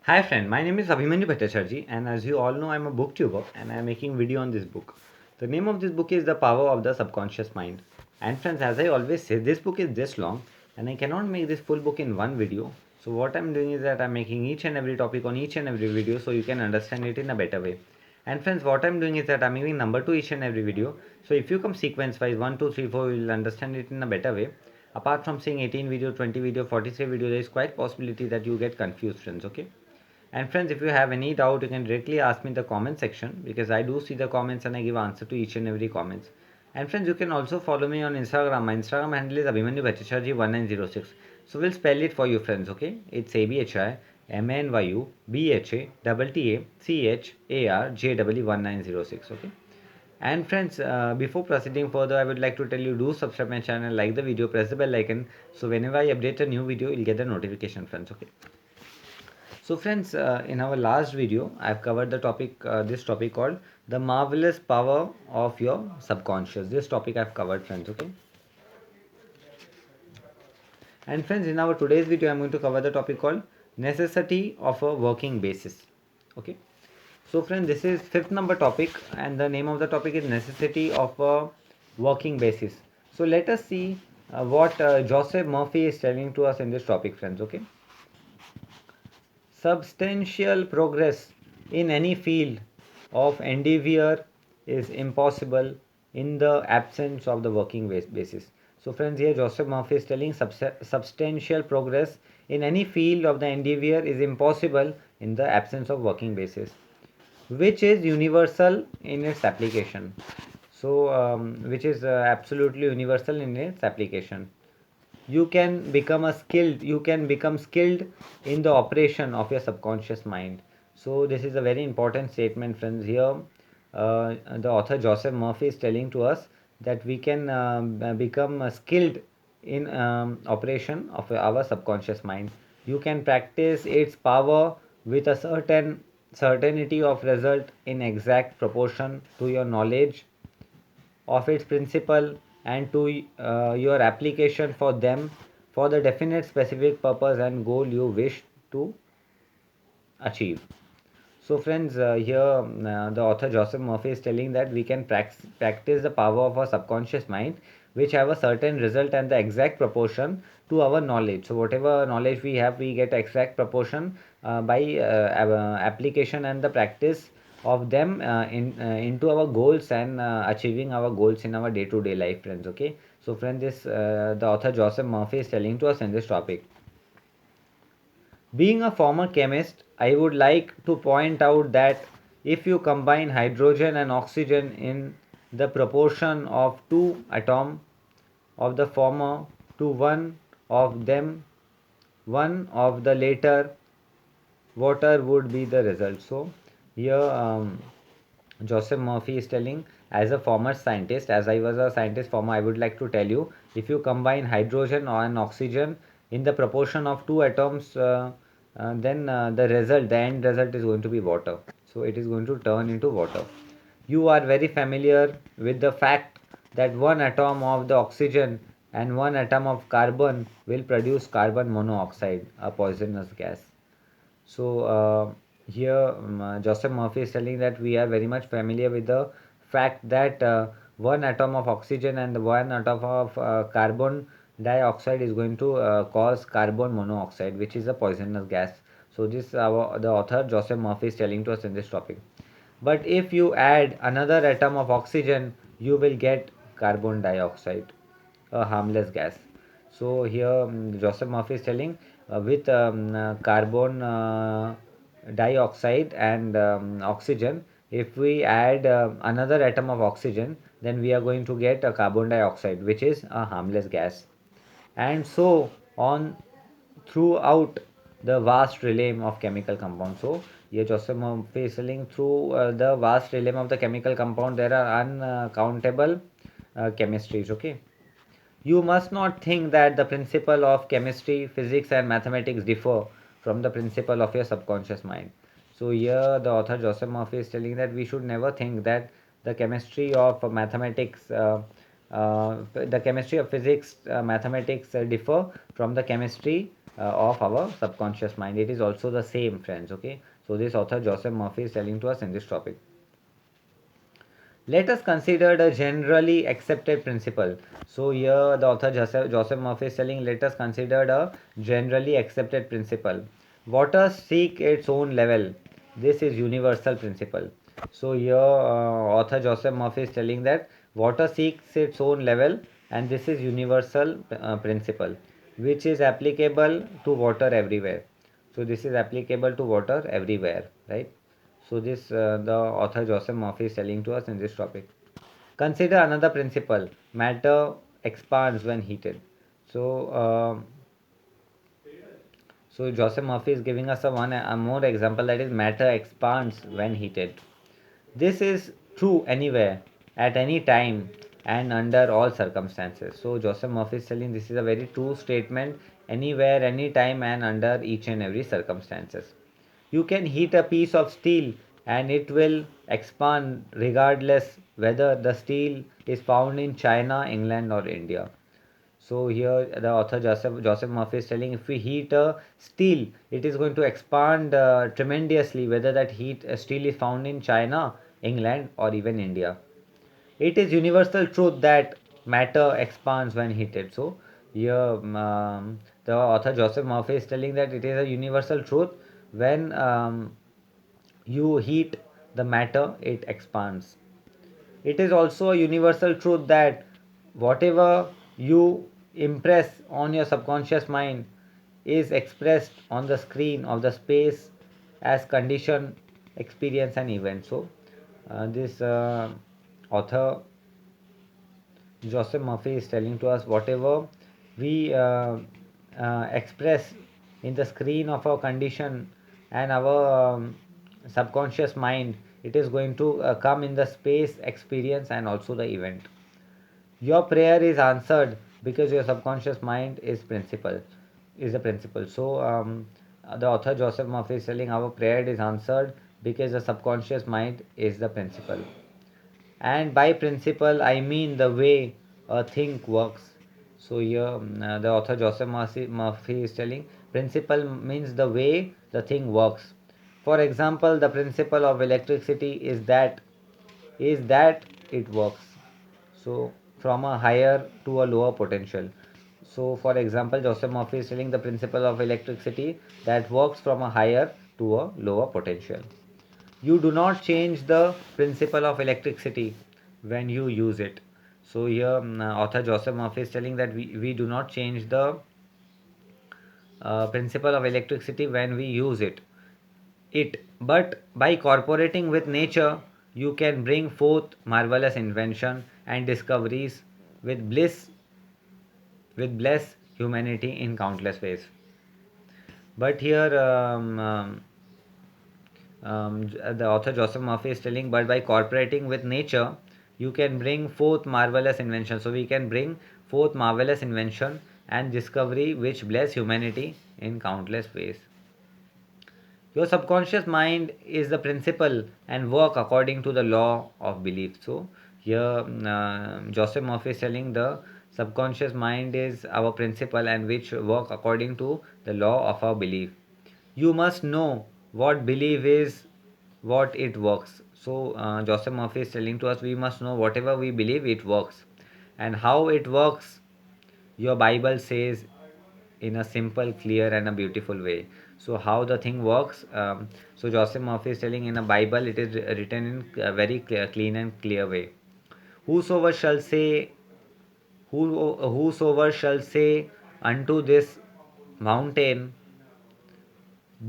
Hi friend, my name is Abhimanyu Bhattacharjee and as you all know I am a booktuber and I am making video on this book. The name of this book is The Power of the Subconscious Mind. And friends, as I always say, this book is this long and I cannot make this full book in one video. So what I am doing is that I am making each and every topic on each and every video so you can understand it in a better way. And friends, what I am doing is that I am giving number to each and every video. So if you come sequence wise 1, 2, 3, 4, you will understand it in a better way. Apart from seeing 18 video, 20 video, 43 video, there is quite possibility that you get confused friends, okay? And friends, if you have any doubt, you can directly ask me in the comment section because I do see the comments and I give answer to each and every comments. And friends, you can also follow me on Instagram. My Instagram handle is Abhimanyu Bhattacharjee 1906. So we'll spell it for you friends, okay? It's ABHIMANYUBHATTACHARJE1906, okay? And friends, before proceeding further, I would like to tell you do subscribe my channel, like the video, press the bell icon. So whenever I update a new video, you'll get the notification friends, okay? So friends, in our last video, I've covered the topic, this topic called the marvelous power of your subconscious. This topic I've covered friends, okay? And friends, in our today's video, I'm going to cover the topic called necessity of a working basis, okay? So friends, this is fifth number topic and the name of the topic is necessity of a working basis. So let us see what Joseph Murphy is telling to us in this topic friends, okay? Substantial progress in any field of endeavor is impossible in the absence of the working basis. So friends, here Joseph Murphy is telling substantial progress in any field of the endeavor is impossible in the absence of working basis, which is universal in its application. So which is absolutely universal in its application. You can become skilled in the operation of your subconscious mind. So this is a very important statement friends. Here the author Joseph Murphy is telling to us that we can become skilled in operation of our subconscious mind. You can practice its power with a certainty of result in exact proportion to your knowledge of its principle and to your application for them for the definite specific purpose and goal you wish to achieve. So friends, here the author Joseph Murphy is telling that we can practice the power of our subconscious mind which have a certain result and the exact proportion to our knowledge. So whatever knowledge we have, we get exact proportion by application and the practice of them into our goals and achieving our goals in our day-to-day life friends, okay? So friends, this the author Joseph Murphy is telling to us in this topic. Being a former chemist, I would like to point out that if you combine hydrogen and oxygen in the proportion of two atoms of the former to one of them, one of the later, water would be the result. So here Joseph Murphy is telling, as a former scientist, as I was a scientist former, I would like to tell you, if you combine hydrogen and oxygen in the proportion of two atoms, then the end result is going to be water. So it is going to turn into water. You are very familiar with the fact that one atom of the oxygen and one atom of carbon will produce carbon monoxide, a poisonous gas. So here Joseph Murphy is telling that we are very much familiar with the fact that one atom of oxygen and one atom of carbon dioxide is going to cause carbon monoxide, which is a poisonous gas. So this the author Joseph Murphy is telling to us in this topic. But if you add another atom of oxygen, you will get carbon dioxide, a harmless gas. So here Joseph Murphy is telling with carbon dioxide and oxygen, if we add another atom of oxygen, then we are going to get a carbon dioxide, which is a harmless gas. And so on throughout the vast realm of chemical compounds. So here Joseph Murphy is telling through the vast realm of the chemical compound, there are uncountable chemistries, okay? You must not think that the principle of chemistry, physics, and mathematics differ from the principle of your subconscious mind. So, here the author Joseph Murphy is telling that we should never think that the chemistry of mathematics, the chemistry of physics, mathematics differ from the chemistry of our subconscious mind. It is also the same, friends. Okay, so this author Joseph Murphy is telling to us in this topic. Let us consider a generally accepted principle. So here the author Joseph Murphy is telling, let us consider a generally accepted principle. Water seek its own level. This is universal principle. So here author Joseph Murphy is telling that water seeks its own level, and this is universal principle which is applicable to water everywhere. So this is applicable to water everywhere, right? So this the author Joseph Murphy is telling to us in this topic. Consider another principle: matter expands when heated. So so Joseph Murphy is giving us a more example, that is matter expands when heated. This is true anywhere, at any time, and under all circumstances. So Joseph Murphy is telling this is a very true statement, anywhere, anytime, and under each and every circumstances. You can heat a piece of steel and it will expand regardless whether the steel is found in China, England, or India. So here the author Joseph Murphy is telling, if we heat a steel, it is going to expand tremendously whether that heat steel is found in China, England, or even India. It is universal truth that matter expands when heated. So here the author Joseph Murphy is telling that it is a universal truth, when you heat the matter, it expands. It is also a universal truth that whatever you impress on your subconscious mind is expressed on the screen of the space as condition, experience, and event. So this author Joseph Murphy is telling to us, whatever we express in the screen of our condition and our subconscious mind, it is going to come in the space, experience, and also the event. Your prayer is answered because your subconscious mind is the principle. So the author Joseph Murphy is telling, our prayer is answered because the subconscious mind is the principle. And by principle I mean the way a thing works. So here the author Joseph Murphy is telling, principle means the way the thing works. For example, the principle of electricity is that it works, so from a higher to a lower potential. So for example, Joseph Murphy is telling the principle of electricity that works from a higher to a lower potential. You do not change the principle of electricity when you use it. So here author Joseph Murphy is telling that we do not change the principle of electricity when we use it, but by cooperating with nature you can bring forth marvelous invention and discoveries with bless humanity in countless ways. But here the author Joseph Murphy is telling, but by cooperating with nature, you can bring forth marvelous invention. So we can bring forth marvelous invention and discovery which bless humanity in countless ways. Your subconscious mind is the principle and work according to the law of belief. So here Joseph Murphy is telling the subconscious mind is our principle and which work according to the law of our belief. You must know what belief is, what it works. So Joseph Murphy is telling to us, we must know whatever we believe it works, and how it works your Bible says in a simple, clear, and a beautiful way. So how the thing works, so Joseph Murphy is telling, in a Bible it is written in a very clean and clear way. Whosoever shall say, whosoever shall say unto this mountain,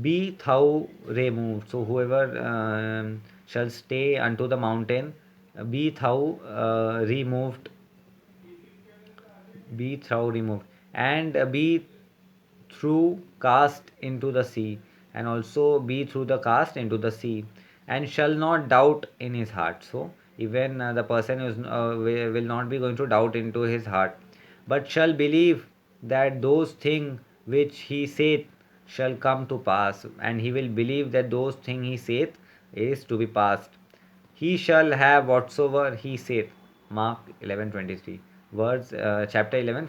be thou removed. So whoever shall stay unto the mountain, be thou removed, and be through cast into the sea, and also be through the cast into the sea, and shall not doubt in his heart. So even the person is will not be going to doubt into his heart, but shall believe that those things which he saith shall come to pass, and he will believe that those things he saith is to be passed. He shall have whatsoever he saith. Mark 11:23. Words, chapter 11,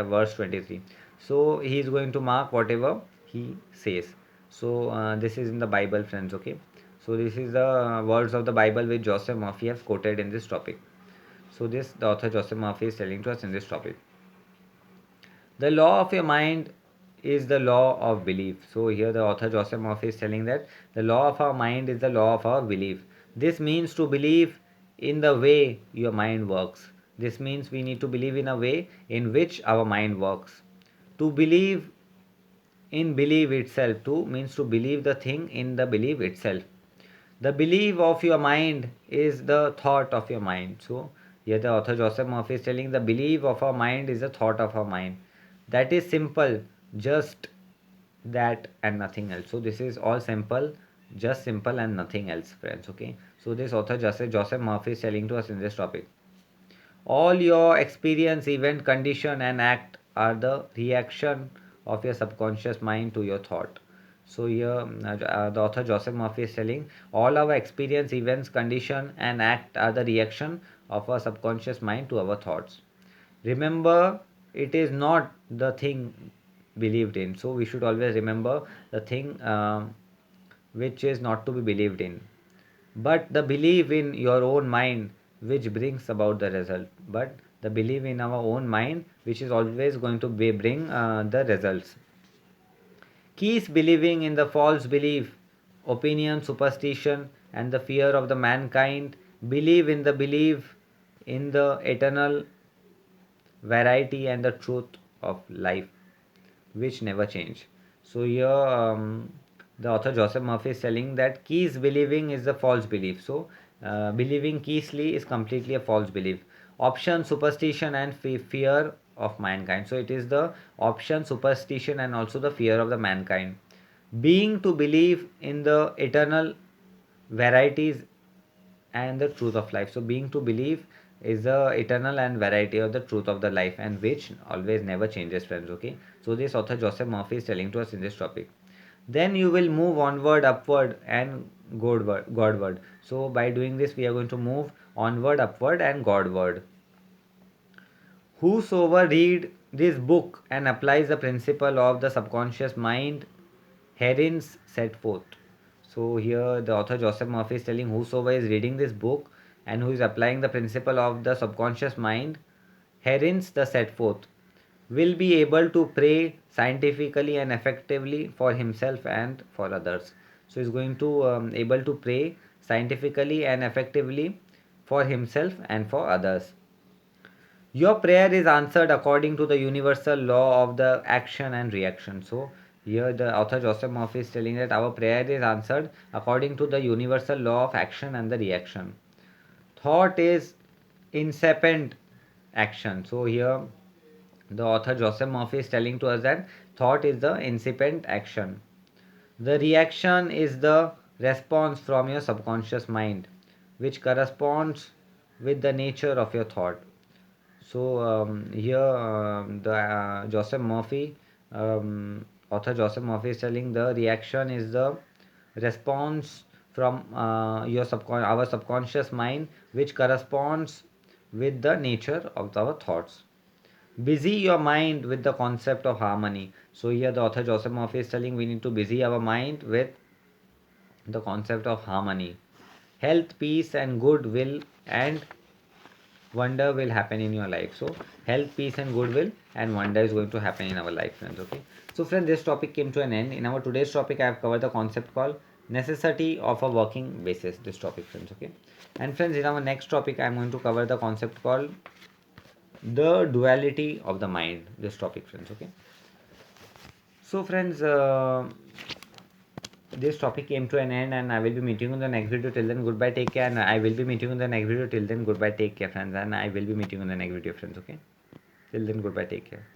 verse 23. So he is going to mark whatever he says. So this is in the Bible, friends. Okay. So this is the words of the Bible which Joseph Murphy has quoted in this topic. So this the author Joseph Murphy is telling to us in this topic. The law of your mind is the law of belief. So here the author Joseph Murphy is telling that the law of our mind is the law of our belief. This means to believe in the way your mind works. This means we need to believe in a way in which our mind works. To believe in belief itself, to means to believe the thing in the belief itself. The belief of your mind is the thought of your mind. So here the author Joseph Murphy is telling the belief of our mind is the thought of our mind. That is simple, just that and nothing else. So this is all simple, just simple and nothing else, friends. Okay. So this author Joseph Murphy is telling to us in this topic. All your experience, event, condition, and act are the reaction of your subconscious mind to your thought. So here, the author Joseph Murphy is telling all our experience, events, condition, and act are the reaction of our subconscious mind to our thoughts. Remember, it is not the thing believed in. So we should always remember the thing which is not to be believed in, but the belief in your own mind which brings about the result. But the belief in our own mind which is always going to bring the results. Keys believing in the false belief, opinion, superstition, and the fear of the mankind. Believe in the belief in the eternal variety and the truth of life which never change. So here the author Joseph Murphy is telling that keys believing is the false belief. So believing keysly is completely a false belief. Option, superstition, and fear of mankind. So it is the option, superstition, and also the fear of the mankind. Being to believe in the eternal varieties and the truth of life. So being to believe is the eternal and variety of the truth of the life, and which always never changes, friends. Okay. So this author Joseph Murphy is telling to us in this topic. Then you will move onward, upward, and Godward. So by doing this, we are going to move onward, upward, and Godward. Whosoever read this book and applies the principle of the subconscious mind herein set forth. So here the author Joseph Murphy is telling whosoever is reading this book and who is applying the principle of the subconscious mind herein the set forth will be able to pray scientifically and effectively for himself and for others. So he's going to able to pray scientifically and effectively for himself and for others. Your prayer is answered according to the universal law of the action and reaction. So here the author Joseph Murphy is telling that our prayer is answered according to the universal law of action and the reaction. Thought is incipient action. So here the author Joseph Murphy is telling to us that thought is the incipient action. The reaction is the response from your subconscious mind, which corresponds with the nature of your thought. So here the Joseph Murphy, author Joseph Murphy is telling the reaction is the response from our subconscious mind, which corresponds with the nature of our thoughts. Busy your mind with the concept of harmony. So here the author Joseph Murphy is telling we need to busy our mind with the concept of harmony. Health, peace, and goodwill and wonder will happen in your life. So health, peace, and goodwill and wonder is going to happen in our life, friends. Okay. So friends, this topic came to an end. In our today's topic, I have covered the concept called necessity of a working basis. This topic, friends. Okay. And friends, in our next topic, I am going to cover the concept called the duality of the mind. This topic, friends. Okay. So friends, this topic came to an end, and I will be meeting you in the next video. Till then, goodbye, take care. And I will be meeting you in the next video. Till then, goodbye, take care, friends. And I will be meeting you in the next video, friends. Okay. Till then, goodbye, take care.